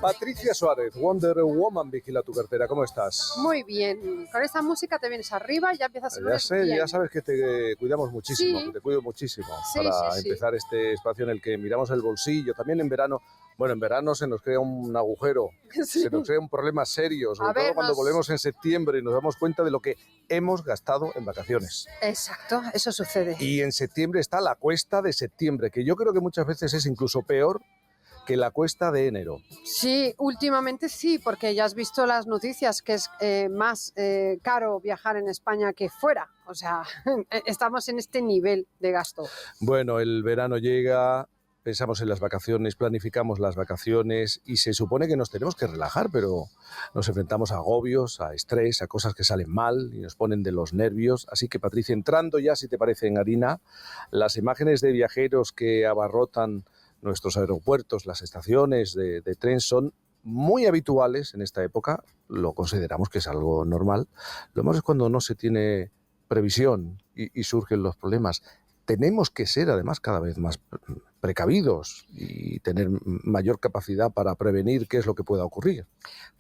Patricia Suárez, Wonder Woman, vigila tu cartera. ¿Cómo estás? Muy bien. Con esta música te vienes arriba y ya empiezas a Ya sé, bien. ya sabes que te cuidamos muchísimo, Sí. que te cuido muchísimo Sí, para sí, sí. empezar este espacio en el que miramos el bolsillo. También en verano, bueno, en verano se nos crea un agujero, Sí. se nos crea un problema serio, sobre todo cuando volvemos en septiembre y nos damos cuenta de lo que hemos gastado en vacaciones. Exacto, eso sucede. Y en septiembre está la cuesta de septiembre, que yo creo que muchas veces es incluso peor que la cuesta de enero. Sí, últimamente sí, porque ya has visto las noticias que es más caro viajar en España que fuera. O sea, estamos en este nivel de gasto. Bueno, el verano llega, pensamos en las vacaciones, planificamos las vacaciones y se supone que nos tenemos que relajar, pero nos enfrentamos a agobios, a estrés, a cosas que salen mal y nos ponen de los nervios. Así que, Patricia, entrando ya, si te parece, en harina, las imágenes de viajeros que abarrotan nuestros aeropuertos, las estaciones de tren son muy habituales en esta época, lo consideramos que es algo normal. Lo malo es cuando no se tiene previsión y surgen los problemas. Tenemos que ser además cada vez más precavidos y tener mayor capacidad para prevenir qué es lo que pueda ocurrir.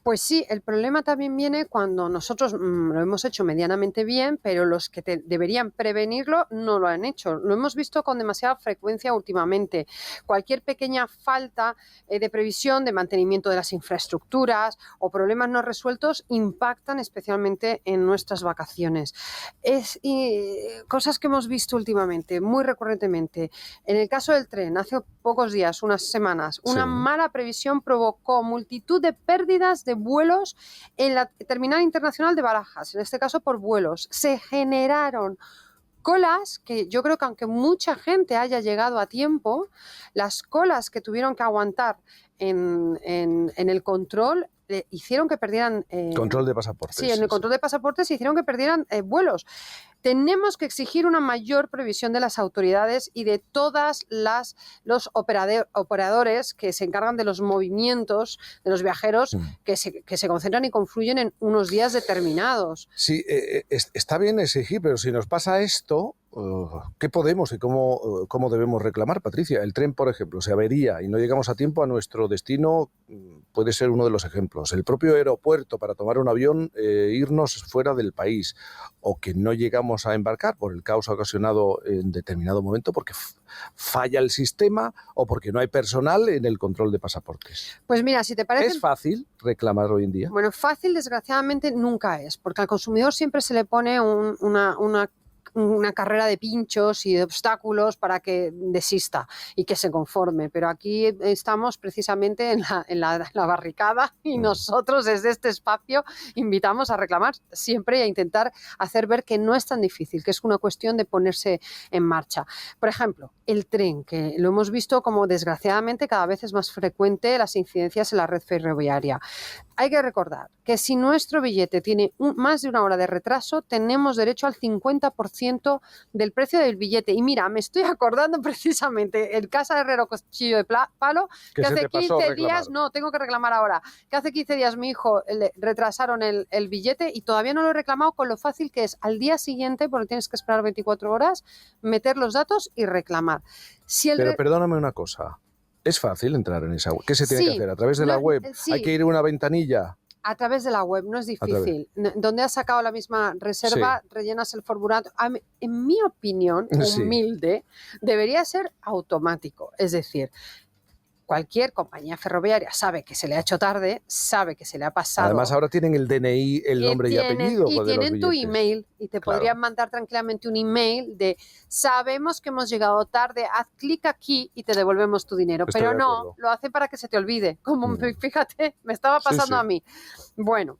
Pues sí, el problema también viene cuando nosotros lo hemos hecho medianamente bien, pero los que deberían prevenirlo no lo han hecho. Lo hemos visto con demasiada frecuencia últimamente. Cualquier pequeña falta de previsión, de mantenimiento de las infraestructuras o problemas no resueltos impactan especialmente en nuestras vacaciones. Cosas que hemos visto últimamente, muy recurrentemente. En el caso del tren, hace pocos días, unas semanas, una mala previsión provocó multitud de pérdidas de vuelos en la terminal internacional de Barajas, en este caso por vuelos. Se generaron colas que yo creo que aunque mucha gente haya llegado a tiempo, las colas que tuvieron que aguantar en el control hicieron que perdieran... Control de pasaportes. Sí, en el control de pasaportes hicieron que perdieran vuelos. Tenemos que exigir una mayor previsión de las autoridades y de todas los operadores que se encargan de los movimientos de los viajeros que se concentran y confluyen en unos días determinados. Sí, está bien exigir, pero si nos pasa esto, ¿qué podemos y cómo debemos reclamar, Patricia? El tren, por ejemplo, se avería y no llegamos a tiempo a nuestro destino, puede ser uno de los ejemplos. El propio aeropuerto para tomar un avión, irnos fuera del país, o que no llegamos a embarcar por el caos ocasionado en determinado momento porque falla el sistema o porque no hay personal en el control de pasaportes. Pues mira, si te parece... ¿Es fácil reclamar hoy en día? Bueno, fácil desgraciadamente nunca es, porque al consumidor siempre se le pone una carrera de pinchos y de obstáculos para que desista y que se conforme, pero aquí estamos precisamente en la barricada y nosotros desde este espacio invitamos a reclamar siempre y a intentar hacer ver que no es tan difícil, que es una cuestión de ponerse en marcha. Por ejemplo, el tren, que lo hemos visto como desgraciadamente cada vez es más frecuente las incidencias en la red ferroviaria. Hay que recordar que si nuestro billete tiene más de una hora de retraso, tenemos derecho al 50% del precio del billete. Y mira, me estoy acordando precisamente el Casa Herrero Cuchillo de Palo, que hace 15 días, no, tengo que reclamar ahora, que hace 15 días mi hijo le retrasaron el billete y todavía no lo he reclamado con lo fácil que es al día siguiente, porque tienes que esperar 24 horas, meter los datos y reclamar. Pero perdóname una cosa. ¿Es fácil entrar en esa web? ¿Qué se tiene que hacer? ¿A través de la web? Sí. ¿Hay que ir a una ventanilla? A través de la web, no es difícil. Donde has sacado la misma reserva, rellenas el formulario. En mi opinión, humilde, debería ser automático. Es decir, cualquier compañía ferroviaria sabe que se le ha hecho tarde, sabe que se le ha pasado. Además, ahora tienen el DNI, el nombre y apellido. Y tienen tu email y te podrían mandar tranquilamente un email de sabemos que hemos llegado tarde, haz clic aquí y te devolvemos tu dinero. Estoy pero no, lo hacen para que se te olvide. Como fíjate, me estaba pasando a mí. Bueno.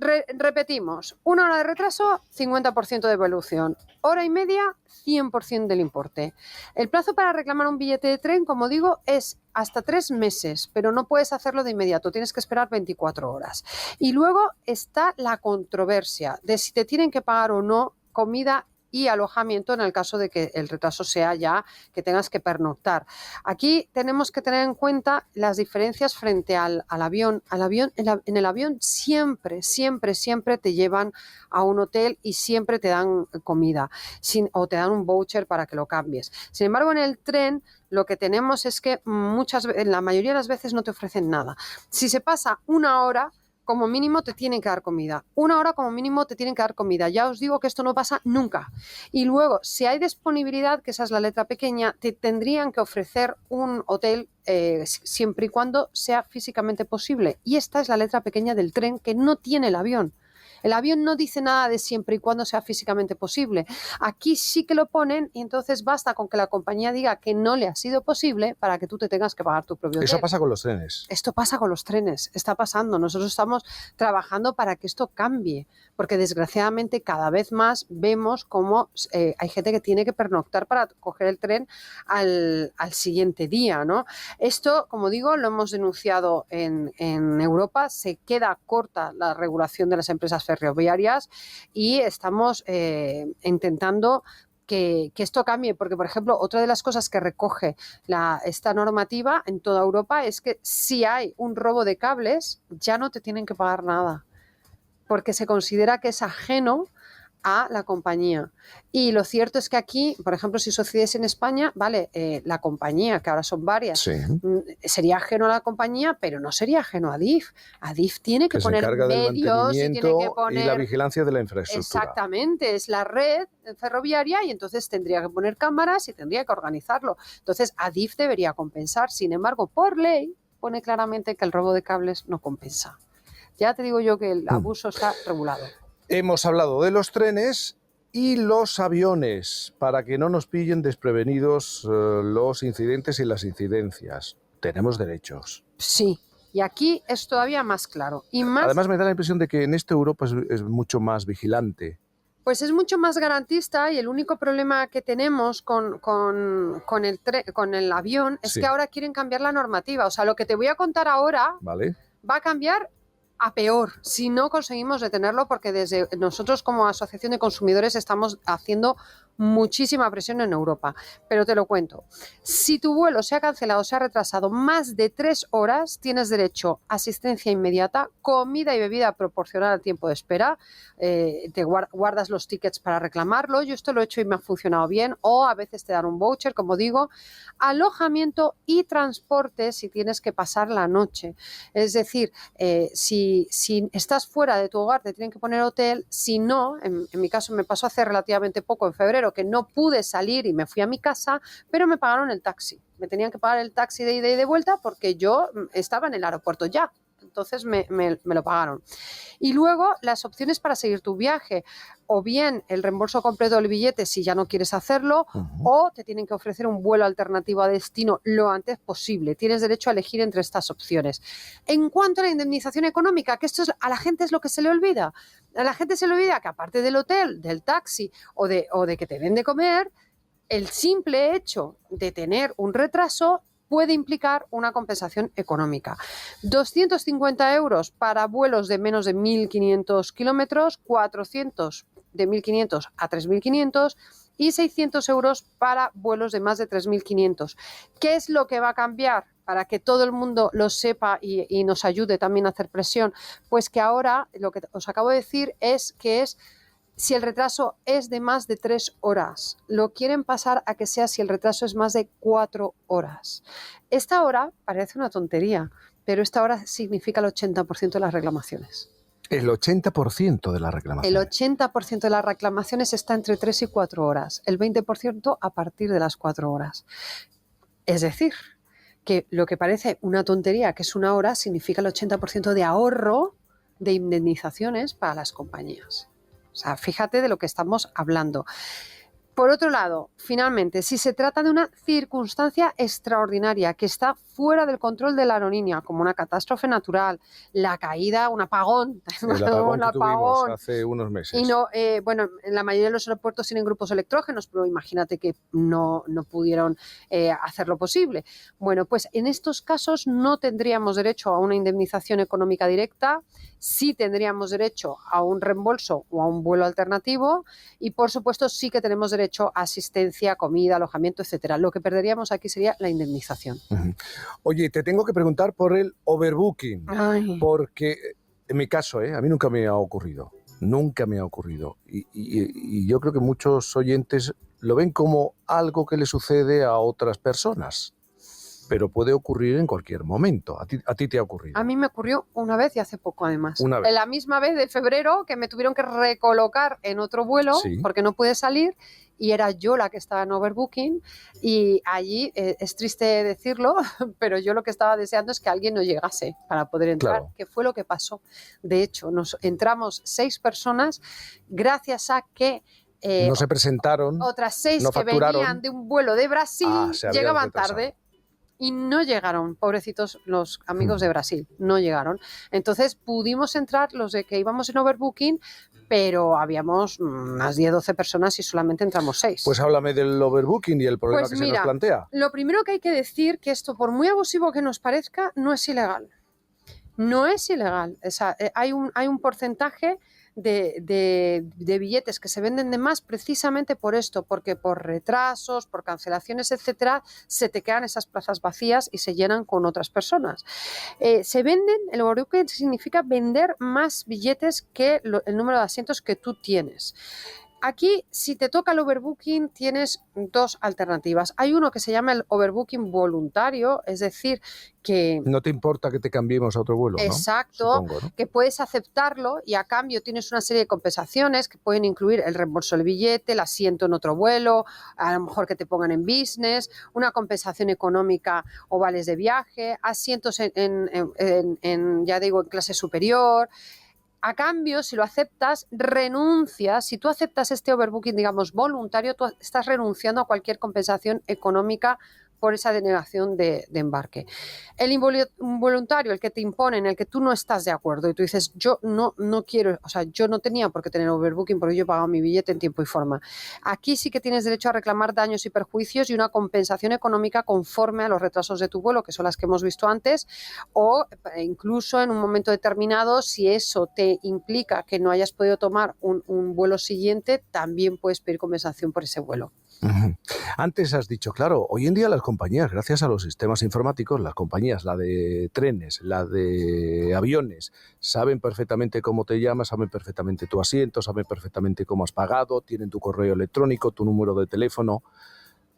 Repetimos, 1 hora de retraso, 50% de devolución. Hora y media, 100% del importe. El plazo para reclamar un billete de tren, como digo, es hasta 3 meses, pero no puedes hacerlo de inmediato, tienes que esperar 24 horas. Y luego está la controversia de si te tienen que pagar o no comida y alojamiento en el caso de que el retraso sea ya que tengas que pernoctar. Aquí tenemos que tener en cuenta las diferencias frente al avión. En el avión siempre te llevan a un hotel y siempre te dan comida o te dan un voucher para que lo cambies. Sin embargo, en el tren lo que tenemos es que la mayoría de las veces no te ofrecen nada. Si se pasa una hora, como mínimo te tienen que dar comida. Una hora como mínimo te tienen que dar comida. Ya os digo que esto no pasa nunca. Y luego, si hay disponibilidad, que esa es la letra pequeña, te tendrían que ofrecer un hotel siempre y cuando sea físicamente posible. Y esta es la letra pequeña del tren que no tiene el avión. El avión no dice nada de siempre y cuando sea físicamente posible. Aquí sí que lo ponen y entonces basta con que la compañía diga que no le ha sido posible para que tú te tengas que pagar tu propio hotel. Eso pasa con los trenes. Esto pasa con los trenes, está pasando. Nosotros estamos trabajando para que esto cambie, porque desgraciadamente cada vez más vemos cómo hay gente que tiene que pernoctar para coger el tren al siguiente día, ¿no? Esto, como digo, lo hemos denunciado en Europa, se queda corta la regulación de las empresas ferroviarias y estamos intentando que esto cambie, porque, por ejemplo, otra de las cosas que recoge esta normativa en toda Europa es que si hay un robo de cables, ya no te tienen que pagar nada, porque se considera que es ajeno a la compañía. Y lo cierto es que aquí, por ejemplo, si sucediese en España, vale, la compañía, que ahora son varias, Sí. Sería ajeno a la compañía, pero no sería ajeno a ADIF. ADIF tiene que se poner encarga del medios y tiene que poner... y la vigilancia de la infraestructura. Exactamente, es la red ferroviaria y entonces tendría que poner cámaras y tendría que organizarlo. Entonces, ADIF debería compensar. Sin embargo, por ley, pone claramente que el robo de cables no compensa. Ya te digo yo que el abuso está regulado. Hemos hablado de los trenes y los aviones, para que no nos pillen desprevenidos los incidentes y las incidencias. Tenemos derechos. Sí, y aquí es todavía más claro. Y más, además, me da la impresión de que en esta Europa es mucho más vigilante. Pues es mucho más garantista y el único problema que tenemos con el avión es que ahora quieren cambiar la normativa. O sea, lo que te voy a contar ahora va a cambiar a peor si no conseguimos detenerlo, porque desde nosotros como Asociación de Consumidores estamos haciendo muchísima presión en Europa. Pero te lo cuento. Si tu vuelo se ha cancelado o se ha retrasado más de 3 horas, tienes derecho a asistencia inmediata, comida y bebida proporcional al tiempo de espera. Te guardas los tickets para reclamarlo. Yo esto lo he hecho y me ha funcionado bien. O a veces te dan un voucher, como digo. Alojamiento y transporte si tienes que pasar la noche. Es decir, si estás fuera de tu hogar te tienen que poner hotel. Si no, en mi caso me pasó hace relativamente poco, en febrero, que no pude salir y me fui a mi casa, pero me pagaron el taxi. Me tenían que pagar el taxi de ida y de vuelta porque yo estaba en el aeropuerto ya. Entonces me lo pagaron. Y luego las opciones para seguir tu viaje, o bien el reembolso completo del billete si ya no quieres hacerlo, o te tienen que ofrecer un vuelo alternativo a destino lo antes posible. Tienes derecho a elegir entre estas opciones. En cuanto a la indemnización económica, que esto a la gente es lo que se le olvida. A la gente se le olvida que aparte del hotel, del taxi o de que te den de comer, el simple hecho de tener un retraso puede implicar una compensación económica. 250 euros para vuelos de menos de 1.500 kilómetros, 400 de 1.500 a 3.500 y 600 euros para vuelos de más de 3.500. ¿Qué es lo que va a cambiar? Para que todo el mundo lo sepa y nos ayude también a hacer presión, pues que ahora lo que os acabo de decir es que si el retraso es de más de 3 horas, lo quieren pasar a que sea si el retraso es más de 4 horas. Esta hora parece una tontería, pero esta hora significa el 80% de las reclamaciones. El 80% de las reclamaciones. El 80% de las reclamaciones está entre 3 y 4 horas, el 20% a partir de las 4 horas. Es decir, que lo que parece una tontería, que es una hora, significa el 80% de ahorro de indemnizaciones para las compañías. O sea, fíjate de lo que estamos hablando. Por otro lado, finalmente, si se trata de una circunstancia extraordinaria que está fuera del control de la aerolínea, como una catástrofe natural, la caída, un apagón, El apagón un que tuvimos apagón. hace unos meses. Y no, bueno, en la mayoría de los aeropuertos tienen grupos electrógenos, pero imagínate que no pudieron hacer lo posible. Bueno, pues en estos casos no tendríamos derecho a una indemnización económica directa, sí tendríamos derecho a un reembolso o a un vuelo alternativo y, por supuesto, sí que tenemos derecho a asistencia, comida, alojamiento, etcétera. Lo que perderíamos aquí sería la indemnización. Uh-huh. Oye, te tengo que preguntar por el overbooking, porque en mi caso, a mí nunca me ha ocurrido. Nunca me ha ocurrido. Y yo creo que muchos oyentes lo ven como algo que le sucede a otras personas, pero puede ocurrir en cualquier momento. ¿A ti te ha ocurrido? A mí me ocurrió una vez y hace poco, además. Una vez. En la misma vez de febrero, que me tuvieron que recolocar en otro vuelo, sí, porque no pude salir, y era yo la que estaba en overbooking, y allí, es triste decirlo, pero yo lo que estaba deseando es que alguien no llegase para poder entrar, claro, que fue lo que pasó. De hecho, nos entramos 6 personas gracias a que no se presentaron, otras 6 no que venían de un vuelo de Brasil llegaban tarde. Y no llegaron, pobrecitos los amigos de Brasil, no llegaron. Entonces pudimos entrar los de que íbamos en overbooking, pero habíamos unas 10-12 personas y solamente entramos 6. Pues háblame del overbooking y el problema que se nos plantea. Lo primero que hay que decir que esto, por muy abusivo que nos parezca, no es ilegal. No es ilegal. O sea, hay un porcentaje de billetes que se venden de más precisamente por esto, porque por retrasos, por cancelaciones, etcétera, se te quedan esas plazas vacías y se llenan con otras personas. Se venden, el overbooking significa vender más billetes que el número de asientos que tú tienes. Aquí, si te toca el overbooking, tienes 2 alternativas. Hay uno que se llama el overbooking voluntario, es decir, que... No te importa que te cambiemos a otro vuelo, ¿no? Exacto, supongo, ¿no? Que puedes aceptarlo y a cambio tienes una serie de compensaciones que pueden incluir el reembolso del billete, el asiento en otro vuelo, a lo mejor que te pongan en business, una compensación económica o vales de viaje, asientos ya digo, en clase superior. A cambio, si lo aceptas, renuncias. Si tú aceptas este overbooking, digamos, voluntario, tú estás renunciando a cualquier compensación económica por esa denegación de embarque. El involuntario, el que te imponen, el que tú no estás de acuerdo y tú dices, yo no quiero, o sea, yo no tenía por qué tener overbooking porque yo he pagado mi billete en tiempo y forma. Aquí sí que tienes derecho a reclamar daños y perjuicios y una compensación económica conforme a los retrasos de tu vuelo, que son las que hemos visto antes, o incluso en un momento determinado, si eso te implica que no hayas podido tomar un vuelo siguiente, también puedes pedir compensación por ese vuelo. Uh-huh. Antes has dicho, claro, hoy en día las compañías, gracias a los sistemas informáticos, las compañías, la de trenes, la de aviones, saben perfectamente cómo te llamas, saben perfectamente tu asiento, saben perfectamente cómo has pagado, tienen tu correo electrónico, tu número de teléfono.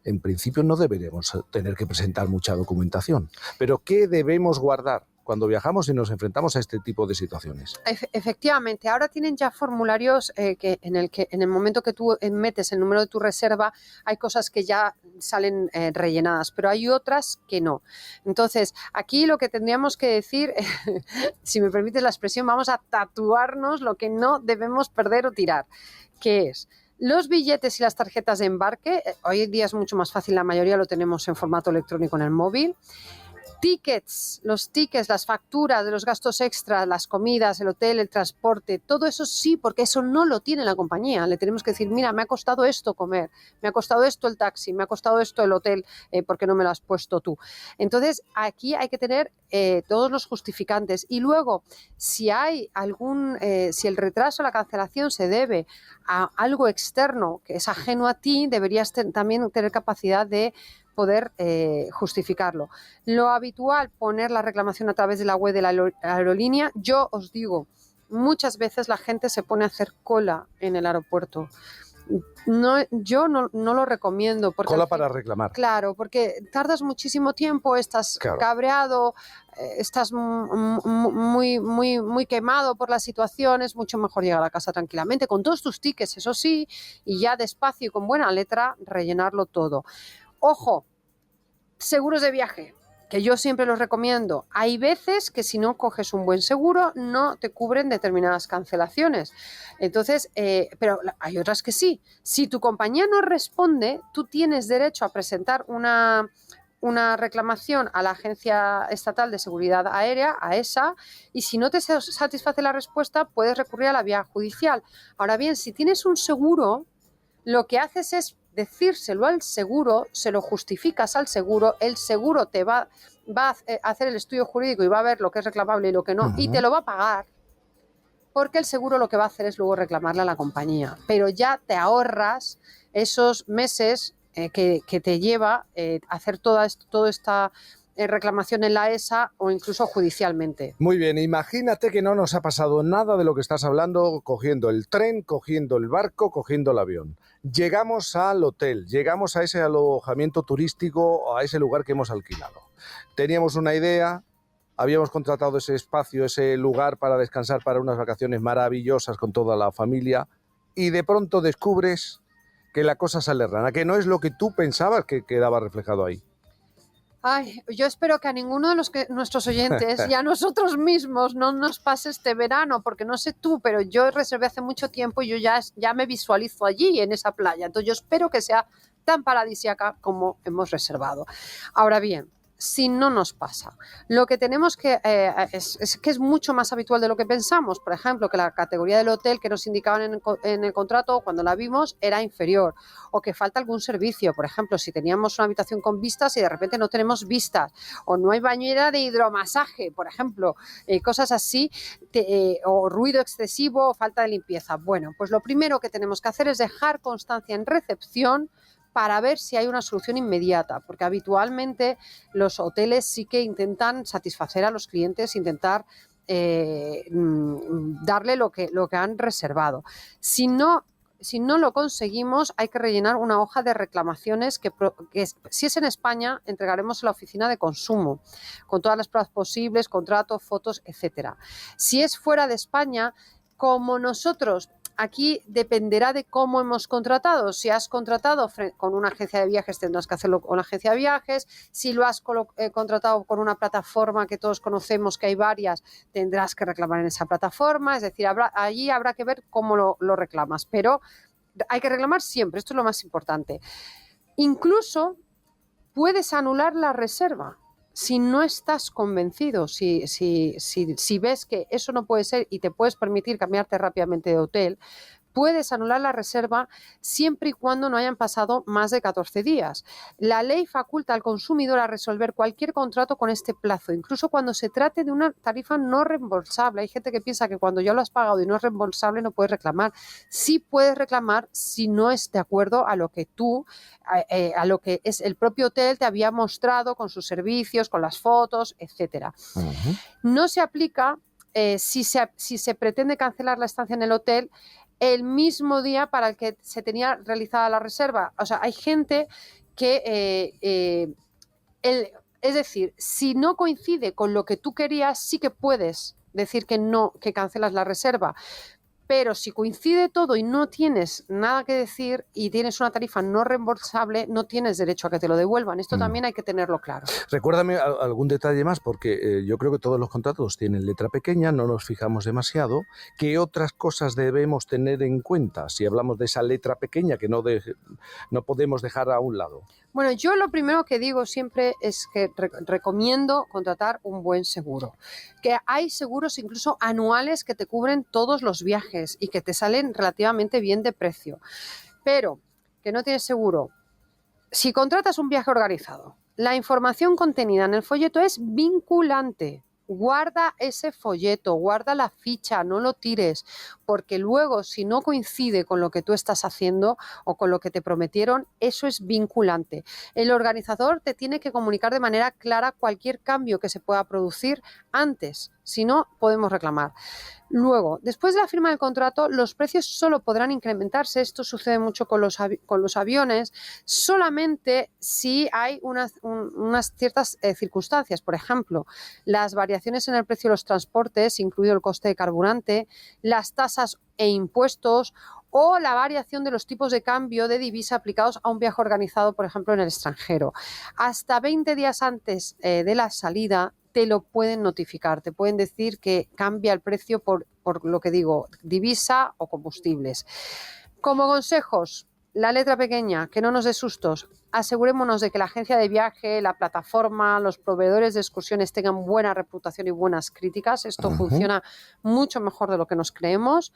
En principio no deberemos tener que presentar mucha documentación. Pero ¿qué debemos guardar cuando viajamos y nos enfrentamos a este tipo de situaciones? Efectivamente, ahora tienen ya formularios que en el momento que tú metes el número de tu reserva hay cosas que ya salen rellenadas, pero hay otras que no. Entonces, aquí lo que tendríamos que decir, si me permites la expresión, vamos a tatuarnos lo que no debemos perder o tirar, que es... Los billetes y las tarjetas de embarque, hoy en día es mucho más fácil, la mayoría lo tenemos en formato electrónico en el móvil. Tickets, los tickets, las facturas de los gastos extras, las comidas, el hotel, el transporte, todo eso sí, porque eso no lo tiene la compañía. Le tenemos que decir, mira, me ha costado esto comer, me ha costado esto el taxi, me ha costado esto el hotel, ¿por qué no me lo has puesto tú? Entonces, aquí hay que tener todos los justificantes. Y luego, si hay si el retraso o la cancelación se debe a algo externo que es ajeno a ti, deberías también tener capacidad de poder justificarlo. Lo habitual, poner la reclamación a través de la web de la aerolínea. Yo os digo, muchas veces la gente se pone a hacer cola en el aeropuerto. Yo no lo recomiendo. Porque cola para reclamar. Claro, porque tardas muchísimo tiempo, estás cabreado, estás muy quemado por la situación, es mucho mejor llegar a casa tranquilamente, con todos tus tickets, eso sí, y ya despacio y con buena letra rellenarlo todo. Ojo, seguros de viaje, que yo siempre los recomiendo. Hay veces que si no coges un buen seguro no te cubren determinadas cancelaciones. Entonces, pero hay otras que sí. Si tu compañía no responde, tú tienes derecho a presentar una una reclamación a la Agencia Estatal de Seguridad Aérea, a ESA, y si no te satisface la respuesta, puedes recurrir a la vía judicial. Ahora bien, si tienes un seguro, lo que haces es decírselo al seguro, se lo justificas al seguro, el seguro te va a hacer el estudio jurídico y va a ver lo que es reclamable y lo que no, y te lo va a pagar, porque el seguro lo que va a hacer es luego reclamarle a la compañía, pero ya te ahorras esos meses que te lleva hacer toda esta reclamación en la ESA o incluso judicialmente. Muy bien, imagínate que no nos ha pasado nada de lo que estás hablando cogiendo el tren, cogiendo el barco, cogiendo el avión. Llegamos al hotel, llegamos a ese alojamiento turístico, a ese lugar que hemos alquilado. Teníamos una idea, habíamos contratado ese espacio, ese lugar para descansar para unas vacaciones maravillosas con toda la familia y de pronto descubres que la cosa sale rana, que no es lo que tú pensabas que quedaba reflejado ahí. Ay, yo espero que a ninguno de nuestros oyentes y a nosotros mismos no nos pase este verano, porque no sé tú, pero yo reservé hace mucho tiempo y yo ya me visualizo allí en esa playa. Entonces yo espero que sea tan paradisíaca como hemos reservado. Ahora bien, si no nos pasa, lo que tenemos que es que es mucho más habitual de lo que pensamos. Por ejemplo, que la categoría del hotel que nos indicaban en el contrato cuando la vimos era inferior, o que falta algún servicio. Por ejemplo, si teníamos una habitación con vistas y de repente no tenemos vistas, o no hay bañera de hidromasaje, por ejemplo, cosas así, o ruido excesivo o falta de limpieza. Bueno, pues lo primero que tenemos que hacer es dejar constancia en recepción para ver si hay una solución inmediata, porque habitualmente los hoteles sí que intentan satisfacer a los clientes, intentar darle lo que han reservado. Si no lo conseguimos, hay que rellenar una hoja de reclamaciones que si es en España, entregaremos a la oficina de consumo, con todas las pruebas posibles, contratos, fotos, etcétera. Si es fuera de España, como nosotros, aquí dependerá de cómo hemos contratado. Si has contratado con una agencia de viajes, tendrás que hacerlo con la agencia de viajes. Si lo has contratado con una plataforma que todos conocemos, que hay varias, tendrás que reclamar en esa plataforma. Es decir, allí habrá que ver cómo lo reclamas. Pero hay que reclamar siempre, esto es lo más importante. Incluso puedes anular la reserva si no estás convencido, si ves que eso no puede ser y te puedes permitir cambiarte rápidamente de hotel, puedes anular la reserva siempre y cuando no hayan pasado más de 14 días. La ley faculta al consumidor a resolver cualquier contrato con este plazo, incluso cuando se trate de una tarifa no reembolsable. Hay gente que piensa que cuando ya lo has pagado y no es reembolsable no puedes reclamar. Sí puedes reclamar si no es de acuerdo a lo que a lo que es el propio hotel te había mostrado con sus servicios, con las fotos, etcétera. Uh-huh. No se aplica si se pretende cancelar la estancia en el hotel el mismo día para el que se tenía realizada la reserva. O sea, hay gente que, es decir, si no coincide con lo que tú querías, sí que puedes decir que no, que cancelas la reserva. Pero si coincide todo y no tienes nada que decir y tienes una tarifa no reembolsable, no tienes derecho a que te lo devuelvan. Esto también hay que tenerlo claro. Recuérdame algún detalle más, porque yo creo que todos los contratos tienen letra pequeña, no nos fijamos demasiado. ¿Qué otras cosas debemos tener en cuenta si hablamos de esa letra pequeña que no podemos dejar a un lado? Bueno, yo lo primero que digo siempre es que recomiendo contratar un buen seguro. Que hay seguros incluso anuales que te cubren todos los viajes y que te salen relativamente bien de precio. Pero que no tienes seguro. Si contratas un viaje organizado, la información contenida en el folleto es vinculante. Guarda ese folleto, guarda la ficha, no lo tires, porque luego si no coincide con lo que tú estás haciendo o con lo que te prometieron, eso es vinculante. El organizador te tiene que comunicar de manera clara cualquier cambio que se pueda producir antes, si no podemos reclamar. Luego, después de la firma del contrato, los precios solo podrán incrementarse, esto sucede mucho con los aviones, solamente si hay unas ciertas circunstancias. Por ejemplo, las variaciones en el precio de los transportes, incluido el coste de carburante, las tasas e impuestos o la variación de los tipos de cambio de divisa aplicados a un viaje organizado, por ejemplo, en el extranjero. Hasta 20 días antes de la salida, te lo pueden notificar, te pueden decir que cambia el precio por lo que digo, divisa o combustibles. Como consejos, la letra pequeña, que no nos dé sustos, asegurémonos de que la agencia de viaje, la plataforma, los proveedores de excursiones tengan buena reputación y buenas críticas. Esto funciona mucho mejor de lo que nos creemos.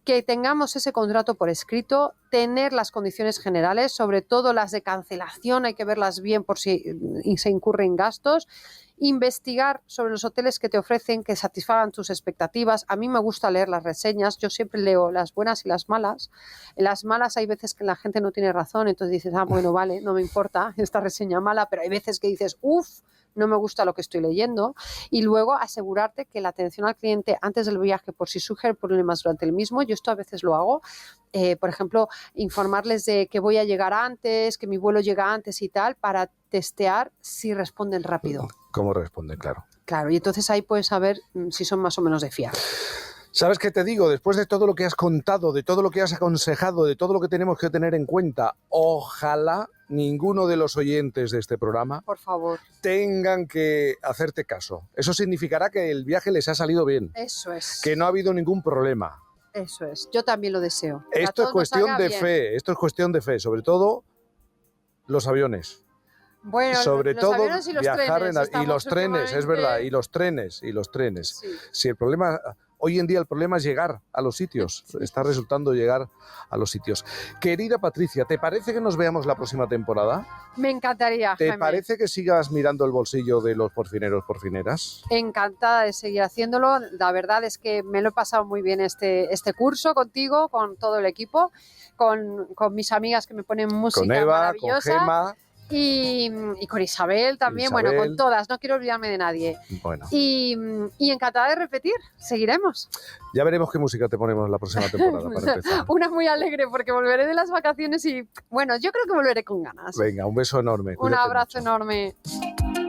Que tengamos ese contrato por escrito, tener las condiciones generales, sobre todo las de cancelación, hay que verlas bien por si se incurren gastos, investigar sobre los hoteles que te ofrecen, que satisfagan tus expectativas. A mí me gusta leer las reseñas, yo siempre leo las buenas y las malas. En las malas hay veces que la gente no tiene razón, entonces dices, bueno, vale, no me importa esta reseña mala, pero hay veces que dices, no me gusta lo que estoy leyendo, y luego asegurarte que la atención al cliente antes del viaje, por si surgen problemas durante el mismo, yo esto a veces lo hago, por ejemplo, informarles de que voy a llegar antes, que mi vuelo llega antes y tal, para testear si responden rápido. ¿Cómo responden? Claro. Claro, y entonces ahí puedes saber si son más o menos de fiar. ¿Sabes qué te digo? Después de todo lo que has contado, de todo lo que has aconsejado, de todo lo que tenemos que tener en cuenta, ojalá ninguno de los oyentes de este programa, por favor, tengan que hacerte caso. Eso significará que el viaje les ha salido bien. Eso es. Que no ha habido ningún problema. Eso es. Yo también lo deseo. Esto es cuestión de fe. Esto es cuestión de fe. Sobre todo los aviones. Bueno, sobre los todo aviones y los viajar trenes, y los trenes, es verdad, y los trenes. Sí. Si el problema, hoy en día el problema es llegar a los sitios, está resultando llegar a los sitios. Querida Patricia, ¿te parece que nos veamos la próxima temporada? Me encantaría, ¿Te Jaime. parece que sigas mirando el bolsillo de los porcineros, porcineras? Encantada de seguir haciéndolo. La verdad es que me lo he pasado muy bien este curso contigo, con todo el equipo, con mis amigas que me ponen música con Eva, maravillosa. Con Gemma. Y con Isabel también, bueno, con todas, no quiero olvidarme de nadie. Bueno. Y encantada de repetir, seguiremos. Ya veremos qué música te ponemos la próxima temporada para empezar. Una muy alegre, porque volveré de las vacaciones y, bueno, yo creo que volveré con ganas. Venga, un beso enorme. Un abrazo mucho. enorme.